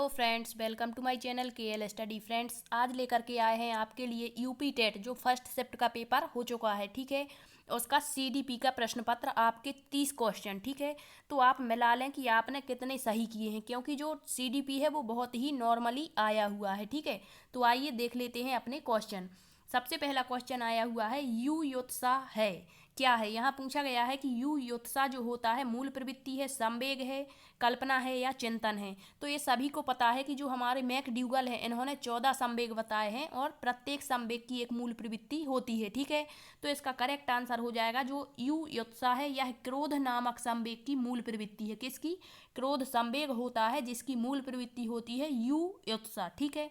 Hello friends, welcome to my channel KL study. Friends, आज लेकर के आए हैं आपके लिए यूपी टेट जो फर्स्ट शिफ्ट का पेपर हो चुका है, ठीक है। उसका सीडीपी का प्रश्न पत्र, आपके 30 क्वेश्चन, ठीक है। तो आप मिला लें कि आपने कितने सही किए हैं, क्योंकि जो सीडीपी है वो बहुत ही नॉर्मली आया हुआ है, ठीक है। तो आइए देख लेते हैं अपने क्वेश्चन। सबसे पहला क्वेश्चन आया हुआ है, यू योत्साह है क्या है। यहाँ पूछा गया है कि यू योत्साह जो होता है मूल प्रवृत्ति है, संवेग है, कल्पना है या चिंतन है। तो ये सभी को पता है कि जो हमारे मैकडूगल हैं इन्होंने 14 संवेग बताए हैं और प्रत्येक संवेग की एक मूल प्रवृत्ति होती है, ठीक है। तो इसका करेक्ट आंसर हो जाएगा जो यू योत्साह है, यह क्रोध नामक संवेग की मूल प्रवृत्ति है। किसकी? क्रोध संवेग होता है जिसकी मूल प्रवृत्ति होती है यू योत्साह, ठीक है।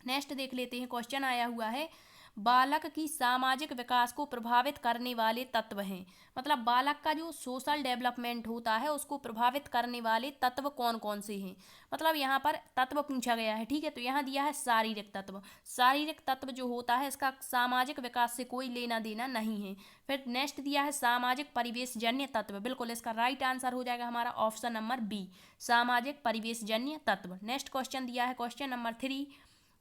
नेक्स्ट देख लेते हैं। क्वेश्चन आया हुआ है, बालक की सामाजिक विकास को प्रभावित करने वाले तत्व हैं। मतलब बालक का जो सोशल डेवलपमेंट होता है उसको प्रभावित करने वाले तत्व कौन कौन से हैं। मतलब यहाँ पर तत्व पूछा गया है, ठीक है। तो यहाँ दिया है शारीरिक तत्व। शारीरिक तत्व जो होता है इसका सामाजिक विकास से कोई लेना देना नहीं है। फिर नेक्स्ट दिया है सामाजिक परिवेशजन्य तत्व। बिल्कुल इसका राइट आंसर हो जाएगा हमारा ऑप्शन नंबर बी, सामाजिक परिवेशजन्य तत्व। नेक्स्ट क्वेश्चन दिया है क्वेश्चन नंबर 3,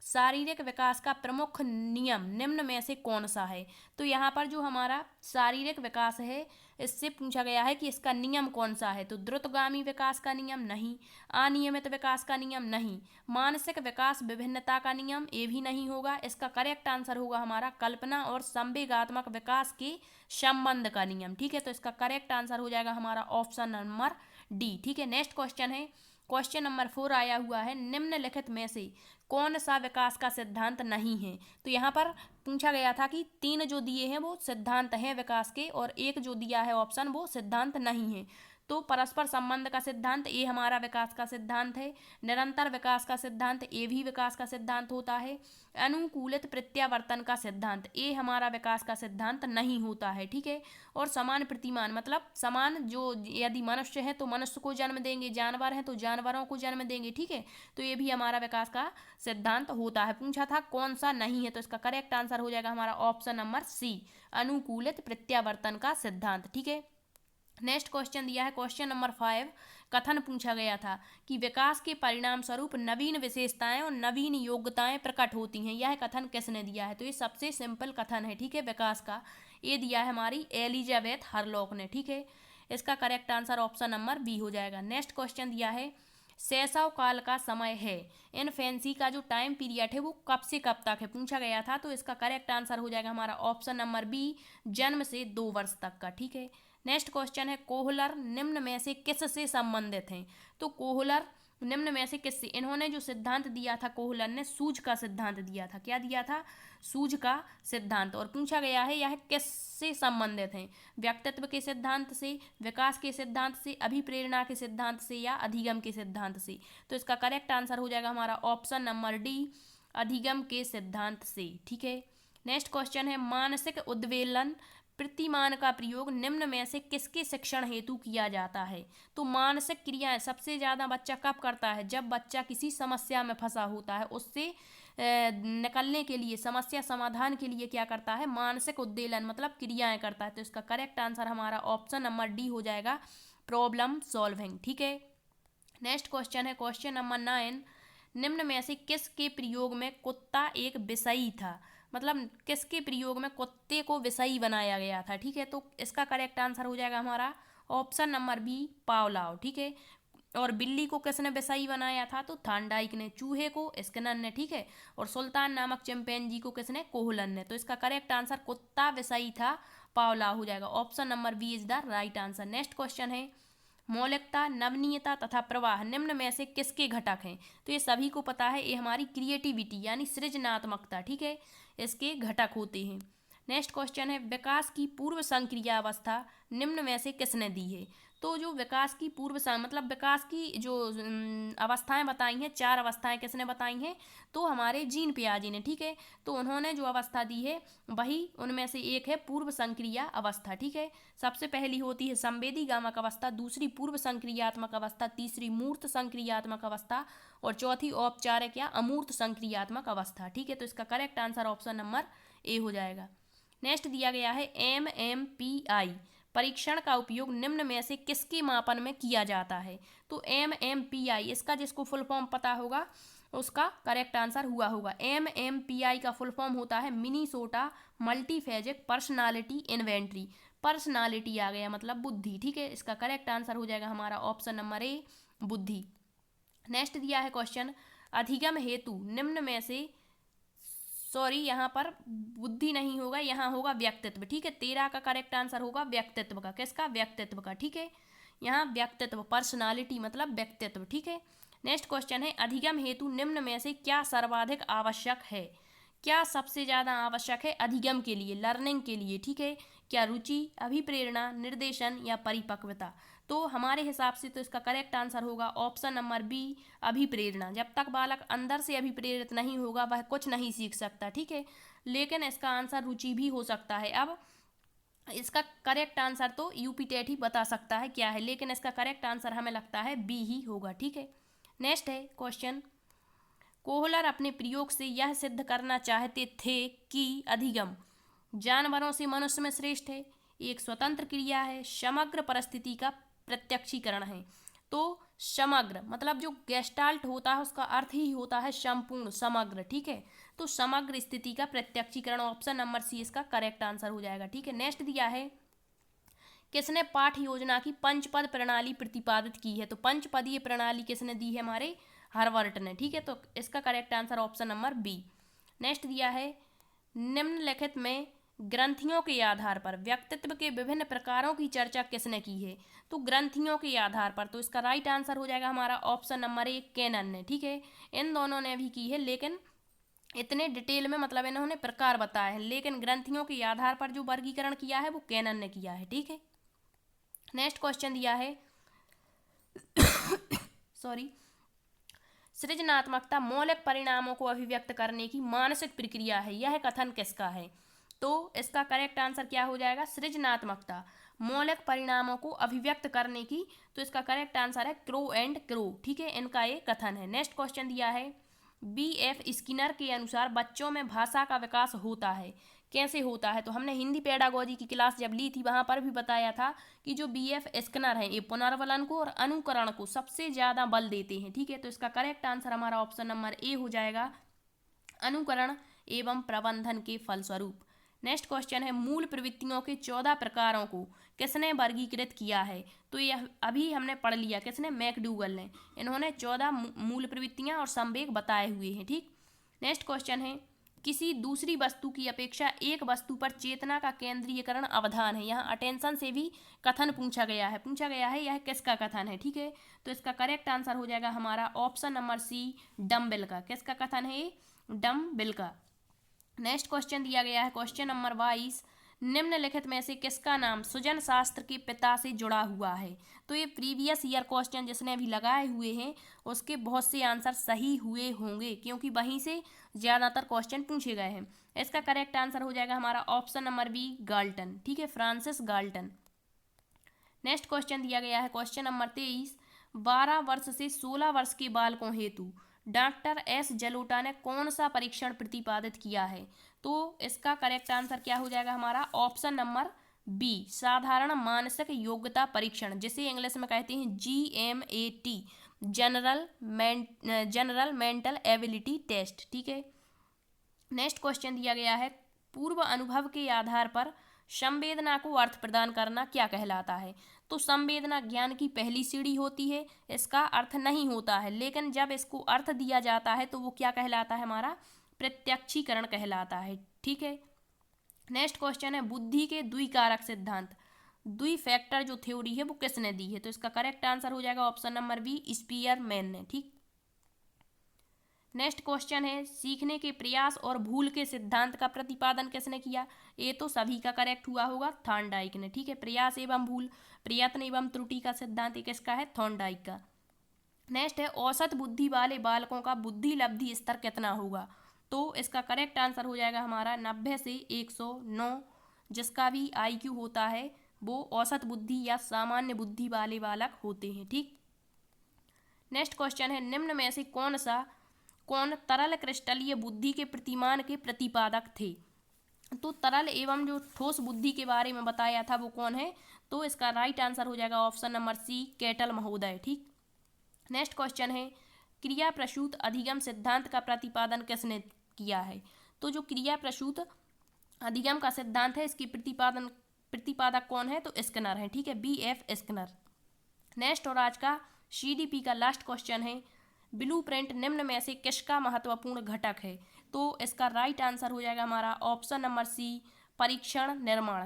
शारीरिक विकास का प्रमुख नियम निम्न में से कौन सा है। तो यहाँ पर जो हमारा शारीरिक विकास है इससे पूछा गया है कि इसका नियम कौन सा है। तो द्रुतगामी विकास का नियम नहीं, अनियमित विकास का नियम नहीं, मानसिक विकास विभिन्नता का नियम ये भी नहीं होगा। इसका करेक्ट आंसर होगा हमारा कल्पना और संवेगात्मक विकास के संबंध का नियम, ठीक है। तो इसका करेक्ट आंसर हो जाएगा हमारा ऑप्शन नंबर डी, ठीक है। नेक्स्ट क्वेश्चन है क्वेश्चन नंबर 4 आया हुआ है, निम्नलिखित में से कौन सा विकास का सिद्धांत नहीं है। तो यहाँ पर पूछा गया था कि 3 जो दिए हैं वो सिद्धांत हैं विकास के और एक जो दिया है ऑप्शन वो सिद्धांत नहीं है। तो परस्पर संबंध का सिद्धांत ये हमारा विकास का सिद्धांत है, निरंतर विकास का सिद्धांत ये भी विकास का सिद्धांत होता है, अनुकूलित प्रत्यावर्तन का सिद्धांत ये हमारा विकास का सिद्धांत नहीं होता है, ठीक है। और समान प्रतिमान मतलब समान जो यदि मनुष्य है तो मनुष्य को जन्म देंगे, जानवर हैं तो जानवरों को जन्म देंगे, ठीक है। तो ये भी हमारा विकास का सिद्धांत होता है। पूछा था कौन सा नहीं है, तो इसका करेक्ट आंसर हो जाएगा हमारा ऑप्शन नंबर सी, अनुकूलित प्रत्यावर्तन का सिद्धांत, ठीक है। नेक्स्ट क्वेश्चन दिया है क्वेश्चन नंबर 5, कथन पूछा गया था कि विकास के परिणाम स्वरूप नवीन विशेषताएं और नवीन योग्यताएं प्रकट होती हैं। यह कथन किसने दिया है। तो ये सबसे सिंपल कथन है, ठीक है, विकास का। ये दिया है हमारी एलिजाबेथ हरलॉक ने, ठीक है। इसका correct answer option number B हो जाएगा। नेक्स्ट क्वेश्चन दिया है, शैशव काल का समय है इनफेंसी का जो टाइम पीरियड है वो कब से कब तक है, पूछा गया था। तो इसका करेक्ट आंसर हो जाएगा हमारा ऑप्शन नंबर बी, जन्म से 2 वर्ष तक का, ठीक है। नेक्स्ट क्वेश्चन है, कोहलर निम्न में से किस से संबंधित हैं। तो कोहलर निम्न में से किससे, इन्होंने जो सिद्धांत दिया था कोहलर ने सूझ का सिद्धांत दिया था। क्या दिया था? सूझ का सिद्धांत। और पूछा गया है यह किससे संबंधित हैं, व्यक्तित्व के सिद्धांत से, विकास के सिद्धांत से, अभिप्रेरणा के सिद्धांत से या अधिगम के सिद्धांत से। तो इसका करेक्ट आंसर हो जाएगा हमारा ऑप्शन नंबर डी, अधिगम के सिद्धांत से, ठीक है। नेक्स्ट क्वेश्चन है, मानसिक उद्वेलन प्रतिमान का प्रयोग निम्न में से किसके शिक्षण हेतु किया जाता है। तो मानसिक क्रियाएं सबसे ज़्यादा बच्चा कब करता है, जब बच्चा किसी समस्या में फंसा होता है, उससे निकलने के लिए, समस्या समाधान के लिए क्या करता है, मानसिक उद्वेलन मतलब क्रियाएं करता है। तो इसका करेक्ट आंसर हमारा ऑप्शन नंबर डी हो जाएगा, प्रॉब्लम सॉल्विंग, ठीक है। नेक्स्ट क्वेश्चन है क्वेश्चन नंबर 9, निम्न में से किसके प्रयोग में कुत्ता एक विषयी था। मतलब किसके प्रयोग में कुत्ते को विषयी बनाया गया था, ठीक है। तो इसका करेक्ट आंसर हो जाएगा हमारा ऑप्शन नंबर बी, पावलाव, ठीक है। और बिल्ली को किसने विषयी बनाया था, तो थांडाइक ने, चूहे को स्किनर ने, ठीक है। और सुल्तान नामक चिंपैंजी को किसने, कोहलन ने। तो इसका करेक्ट आंसर कुत्ता विषयी था, पावलाव हो जाएगा। Option number B is the right answer. Next question है, मौलिकता, नवनीयता तथा प्रवाह निम्न में से किसके घटक हैं। तो ये सभी को पता है, ये हमारी क्रिएटिविटी यानी सृजनात्मकता, ठीक है, इसके घटक होते हैं। नेक्स्ट क्वेश्चन है, विकास की पूर्व संक्रिया अवस्था निम्न में से किसने दी है। तो जो विकास की मतलब विकास की जो अवस्थाएं बताई हैं, 4 अवस्थाएं किसने बताई हैं, तो हमारे जीन पियाजे ने, ठीक है। तो उन्होंने जो अवस्था दी है वही उनमें से एक है पूर्व संक्रिया अवस्था, ठीक है। सबसे पहली होती है संवेदी गामक अवस्था, दूसरी पूर्व संक्रियात्मक अवस्था, तीसरी मूर्त संक्रियात्मक अवस्था और चौथी औपचारिक या अमूर्त संक्रियात्मक अवस्था, ठीक है। तो इसका correct answer option number A हो जाएगा। नेक्स्ट दिया गया है MMPI परीक्षण का उपयोग निम्न में से किसके मापन में किया जाता है? तो MMPI, इसका जिसको फुल फॉर्म पता होगा उसका करेक्ट आंसर हुआ होगा। MMPI का फुल फॉर्म होता है मिनीसोटा मल्टीफेजिक पर्सनालिटी इन्वेंटरी। पर्सनालिटी आ गया मतलब बुद्धि, ठीक है। इसका करेक्ट आंसर हो जाएगा हमारा ऑप्शन नंबर ए, बुद्धि। नेक्स्ट दिया है क्वेश्चन, अधिगम हेतु निम्न में से, सॉरी यहाँ पर बुद्धि नहीं होगा, यहाँ होगा व्यक्तित्व, ठीक है। 13 का करेक्ट आंसर होगा व्यक्तित्व का। किसका? व्यक्तित्व का, ठीक है। यहाँ व्यक्तित्व, पर्सनालिटी मतलब व्यक्तित्व, ठीक है। नेक्स्ट क्वेश्चन है, अधिगम हेतु निम्न में से क्या सर्वाधिक आवश्यक है? क्या सबसे ज़्यादा आवश्यक है अधिगम के लिए, लर्निंग के लिए, ठीक है। क्या रुचि, अभिप्रेरणा, निर्देशन या परिपक्वता? तो हमारे हिसाब से तो इसका करेक्ट आंसर होगा ऑप्शन नंबर बी, अभिप्रेरणा। जब तक बालक अंदर से अभिप्रेरित नहीं होगा वह कुछ नहीं सीख सकता, ठीक है। लेकिन इसका आंसर रुचि भी हो सकता है। अब इसका करेक्ट आंसर तो यूपी टेट ही बता सकता है क्या है, लेकिन इसका करेक्ट आंसर हमें लगता है बी ही होगा, ठीक है। नेक्स्ट है क्वेश्चन, कोहलर अपने प्रयोग से यह सिद्ध करना चाहते थे कि अधिगम जानवरों से मनुष्य में श्रेष्ठ है, एक स्वतंत्र क्रिया है, समग्र परिस्थिति का प्रत्यक्षीकरण है। तो समग्र मतलब जो गेस्टाल्ट होता है उसका अर्थ ही होता है संपूर्ण, समग्र, ठीक है। तो समग्र स्थिति का प्रत्यक्षीकरण, ऑप्शन नंबर सी इसका करेक्ट आंसर हो जाएगा, ठीक है। नेक्स्ट दिया है, किसने पाठ्य योजना की पंचपद प्रणाली प्रतिपादित की है? तो पंचपदीय प्रणाली किसने दी है? हमारे हार्वर्ट ने, ठीक है। तो इसका correct answer option number B. Next दिया है, निम्नलिखित में ग्रंथियों के आधार पर व्यक्तित्व के विभिन्न प्रकारों की चर्चा किसने की है? तो ग्रंथियों के आधार पर, तो इसका राइट आंसर हो जाएगा हमारा ऑप्शन नंबर ए, केनन ने, ठीक है। इन दोनों ने भी की है, लेकिन इतने डिटेल में मतलब इन्होंने प्रकार बताए हैं, लेकिन ग्रंथियों के आधार पर जो वर्गीकरण किया है वो केनन ने किया है, ठीक है। नेक्स्ट क्वेश्चन दिया है सॉरी, सृजनात्मकता मौलिक परिणामों को अभिव्यक्त करने की मानसिक प्रक्रिया है, यह कथन किसका है? तो इसका करेक्ट आंसर क्या हो जाएगा? सृजनात्मकता मौलिक परिणामों को अभिव्यक्त करने की, तो इसका करेक्ट आंसर है क्रो एंड क्रो, ठीक है, इनका ये कथन है। नेक्स्ट क्वेश्चन दिया है, BF स्किनर के अनुसार बच्चों में भाषा का विकास होता है, कैसे होता है? तो हमने हिंदी पेडागोजी की क्लास जब ली थी वहाँ पर भी बताया था कि जो BF स्किनर है ये पुनर्वलन को और अनुकरण को सबसे ज़्यादा बल देते हैं, ठीक है। तो इसका करेक्ट आंसर हमारा ऑप्शन नंबर ए हो जाएगा, अनुकरण एवं प्रबंधन के फलस्वरूप। नेक्स्ट क्वेश्चन है, मूल प्रवृत्तियों के 14 प्रकारों को किसने वर्गीकृत किया है? तो यह अभी हमने पढ़ लिया, किसने? मैकडूगल ने। इन्होंने 14 मूल प्रवृत्तियां और संवेग बताए हुए हैं, ठीक। नेक्स्ट क्वेश्चन है, किसी दूसरी वस्तु की अपेक्षा एक वस्तु पर चेतना का केंद्रीयकरण अवधान है, यहाँ अटेंशन से भी कथन पूछा गया है यह किसका कथन है, ठीक है। तो इसका करेक्ट आंसर हो जाएगा हमारा ऑप्शन नंबर सी, डम्बेल का। किसका कथन है? डम्बेल का। नेक्स्ट क्वेश्चन दिया गया है क्वेश्चन नंबर 22, निम्नलिखित में से किसका नाम सुजन शास्त्र के पिता से जुड़ा हुआ है? तो ये प्रीवियस ईयर क्वेश्चन जिसने अभी लगाए हुए हैं उसके बहुत से आंसर सही हुए होंगे, क्योंकि वहीं से ज़्यादातर क्वेश्चन पूछे गए हैं। इसका करेक्ट आंसर हो जाएगा हमारा ऑप्शन नंबर बी, गाल्टन, ठीक है, फ्रांसिस गाल्टन। नेक्स्ट क्वेश्चन दिया गया है क्वेश्चन नंबर 23, 12 वर्ष से 16 वर्ष के बालकों हेतु डॉक्टर एस जलोटा ने कौन सा परीक्षण प्रतिपादित किया है? तो इसका करेक्ट आंसर क्या हो जाएगा हमारा ऑप्शन नंबर बी, साधारण मानसिक योग्यता परीक्षण, जिसे इंग्लिश में कहते हैं GMAT, general mental ability test, ठीक है। नेक्स्ट क्वेश्चन दिया गया है, पूर्व अनुभव के आधार पर संवेदना को अर्थ प्रदान करना क्या कहलाता है? तो संवेदना ज्ञान की पहली सीढ़ी होती है, इसका अर्थ नहीं होता है, लेकिन जब इसको अर्थ दिया जाता है तो वो क्या कहलाता है? हमारा प्रत्यक्षीकरण कहलाता है, ठीक है। नेक्स्ट क्वेश्चन है, बुद्धि के द्विकारक सिद्धांत, द्वि फैक्टर जो थ्योरी है वो किसने दी है? तो इसका करेक्ट आंसर हो जाएगा ऑप्शन नंबर बी, स्पीयरमैन ने, ठीक। नेक्स्ट क्वेश्चन है, सीखने के प्रयास और भूल के सिद्धांत का प्रतिपादन किसने किया? ये तो सभी का करेक्ट हुआ होगा, थॉर्नडाइक ने, ठीक है। प्रयास एवं भूल, प्रयत्न एवं त्रुटि का सिद्धांत किसका है? थॉर्नडाइक का। नेक्स्ट है, औसत बुद्धि वाले बालकों का बुद्धि लब्धि स्तर कितना होगा? तो इसका करेक्ट आंसर हो जाएगा हमारा 90 से 109, जिसका भी IQ होता है वो औसत बुद्धि या सामान्य बुद्धि वाले बालक होते हैं, ठीक। नेक्स्ट क्वेश्चन है, निम्न में से कौन तरल क्रिस्टलीय बुद्धि के प्रतिमान के प्रतिपादक थे? तो तरल एवं जो ठोस बुद्धि के बारे में बताया था वो कौन है? तो इसका राइट आंसर हो जाएगा ऑप्शन नंबर सी, कैटल महोदय। ठीक, नेक्स्ट क्वेश्चन है, क्रिया प्रसूत अधिगम सिद्धांत का प्रतिपादन किसने किया है? तो जो क्रिया प्रसूत अधिगम का सिद्धांत है, इसकी प्रतिपादक कौन है? तो स्किनर है। ठीक है, BF स्किनर। नेक्स्ट और आज का CDP का लास्ट क्वेश्चन है, ब्लूप्रिंट निम्न में से किसका महत्वपूर्ण घटक है? तो इसका राइट आंसर हो जाएगा हमारा ऑप्शन नंबर सी, परीक्षण निर्माण,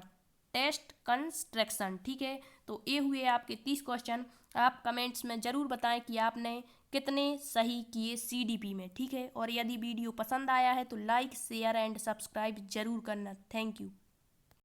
टेस्ट कंस्ट्रक्शन। ठीक है, तो ये हुए आपके 30 क्वेश्चन। आप कमेंट्स में ज़रूर बताएं कि आपने कितने सही किए CDP में। ठीक है, और यदि वीडियो पसंद आया है तो लाइक, शेयर एंड सब्सक्राइब जरूर करना। Thank you.